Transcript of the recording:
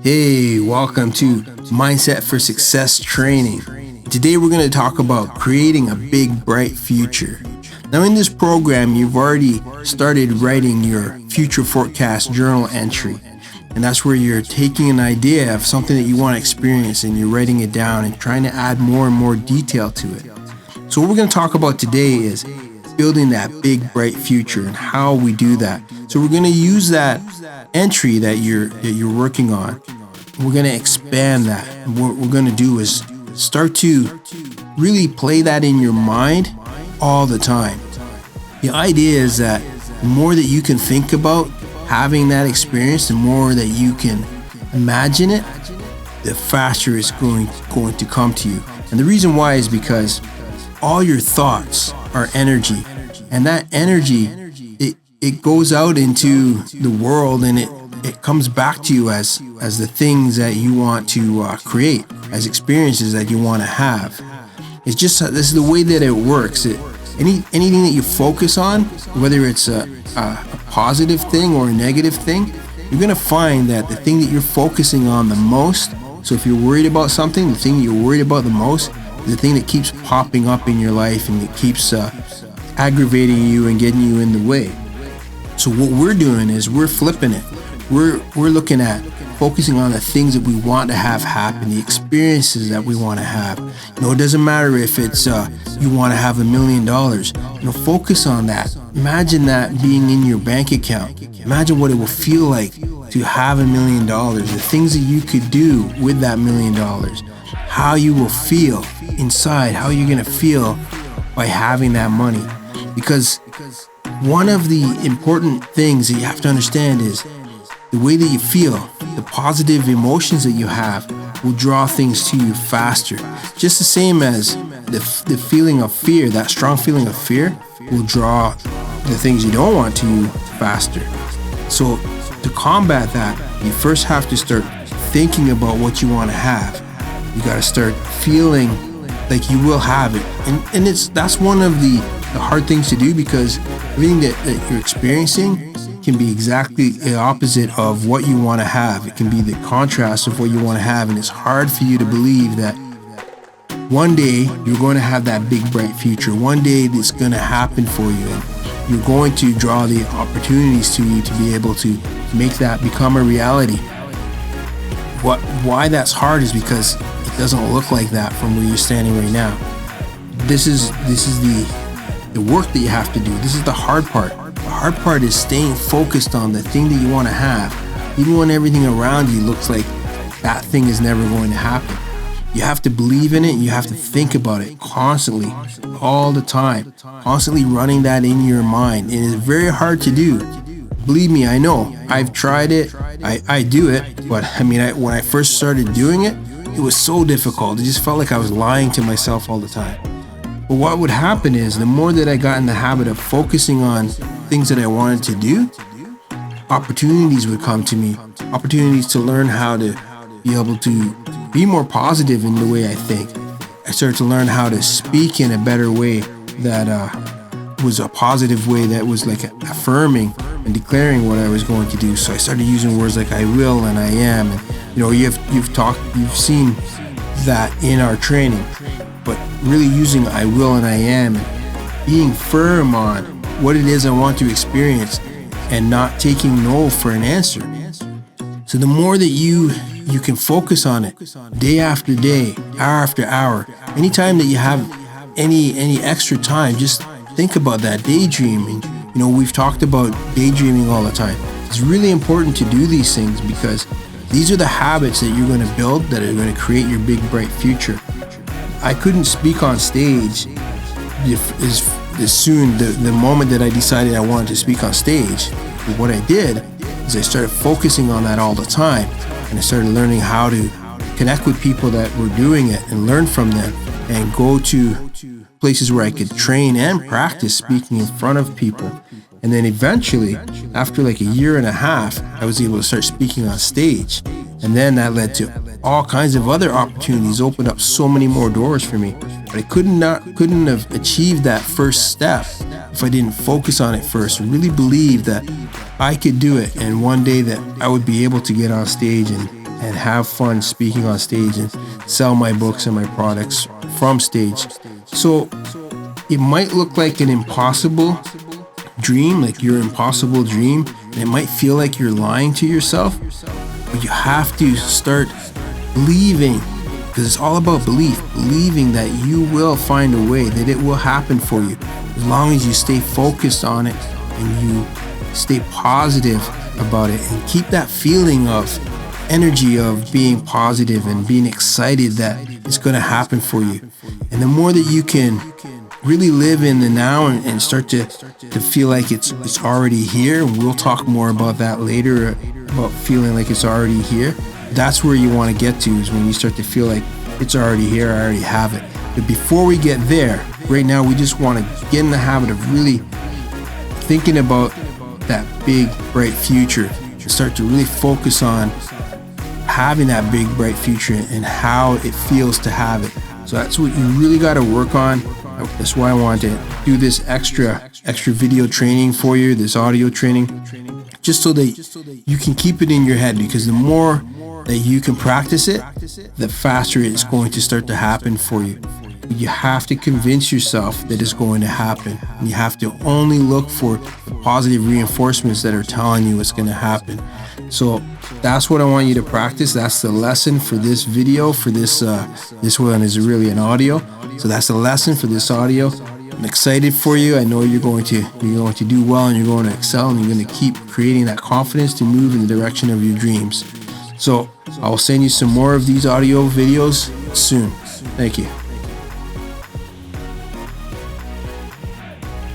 Hey, welcome to Mindset for Success Training. Today we're going to talk about creating a big, bright future. Now in this program, you've already started writing your future forecast journal entry. And that's where you're taking an idea of something that you want to experience and you're writing it down and trying to add more and more detail to it. So what we're going to talk about today is building that big, bright future and how we do that. So we're going to use that entry that you're working on. We're going to expand that. And what we're going to do is start to really play that in your mind all the time. The idea is that the more that you can think about having that experience, the more that you can imagine it, the faster it's going to come to you. And the reason why is because all your thoughts are energy, and that energy it goes out into the world and it comes back to you as the things that you want to create, as experiences that you want to have. It's just this is the way that it works. Anything that you focus on, whether it's a positive thing or a negative thing, you're going to find that the thing that you're focusing on the most, so if you're worried about something, the thing that you're worried about the most is the thing that keeps popping up in your life and it keeps aggravating you and getting you in the way. So what we're doing is we're flipping it. We're looking at focusing on the things that we want to have happen, the experiences that we want to have. It doesn't matter if it's you want to have $1 million. Focus on that. Imagine that being in your bank account. Imagine what it will feel like to have $1 million. The things that you could do with that $1 million. How you will feel inside. How you're gonna feel by having that money. Because one of the important things that you have to understand is the way that you feel, the positive emotions that you have will draw things to you faster. Just the same as the feeling of fear, that strong feeling of fear will draw the things you don't want to you faster. So to combat that, you first have to start thinking about what you want to have. You got to start feeling like you will have it. And that's one of the hard things to do, because everything that you're experiencing can be exactly the opposite of what you want to have. It can be the contrast of what you want to have, and it's hard for you to believe that one day you're going to have that big bright future. One day it's going to happen for you, and you're going to draw the opportunities to you to be able to make that become a reality. Why that's hard is because it doesn't look like that from where you're standing right now. This is the work that you have to do. This is the hard part. The hard part is staying focused on the thing that you want to have, even when everything around you looks like that thing is never going to happen. You have to believe in it. You have to think about it constantly, all the time, constantly running that in your mind. It is very hard to do. Believe me, I know. I've tried it. I do it. But when I first started doing it, it was so difficult. It just felt like I was lying to myself all the time. But what would happen is the more that I got in the habit of focusing on things that I wanted to do, opportunities would come to me. Opportunities to learn how to be able to be more positive in the way I think. I started to learn how to speak in a better way that was a positive way, that was like affirming and declaring what I was going to do. So I started using words like I will and I am. And you've seen that in our training. But really using I will and I am, and being firm on what it is I want to experience and not taking no for an answer. So the more that you can focus on it day after day, hour after hour, anytime that you have any extra time, just think about that, daydreaming. We've talked about daydreaming all the time. It's really important to do these things because these are the habits that you're going to build that are going to create your big bright future. I couldn't speak on stage as soon, the moment that I decided I wanted to speak on stage. But what I did is I started focusing on that all the time, and I started learning how to connect with people that were doing it and learn from them and go to places where I could train and practice speaking in front of people. And then eventually, after like a year and a half, I was able to start speaking on stage. And then that led to all kinds of other opportunities, opened up so many more doors for me. But I couldn't have achieved that first step if I didn't focus on it first and really believe that I could do it, and one day that I would be able to get on stage and and have fun speaking on stage and sell my books and my products from stage. So it might look like an impossible dream, like your impossible dream, and it might feel like you're lying to yourself, but you have to start believing, because it's all about believing that you will find a way, that it will happen for you, as long as you stay focused on it and you stay positive about it and keep that feeling of energy of being positive and being excited that it's going to happen for you. And the more that you can really live in the now and start to feel like it's already here, and we'll talk more about that later, about feeling like it's already here. That's where you want to get to, is when you start to feel like it's already here, I already have it. But before we get there, right now we just want to get in the habit of really thinking about that big, bright future and start to really focus on having that big, bright future and how it feels to have it. So that's what you really got to work on. That's why I wanted to do this extra video training for you, this audio training, just so that you can keep it in your head, because the more that you can practice it, the faster it's going to start to happen for you. You have to convince yourself that it's going to happen. And you have to only look for the positive reinforcements that are telling you it's going to happen. So that's what I want you to practice. That's the lesson for this video. For this one is really an audio. So that's the lesson for this audio. I'm excited for you. I know you're going to do well, and you're going to excel, and you're going to keep creating that confidence to move in the direction of your dreams. So I'll send you some more of these audio videos soon. Thank you.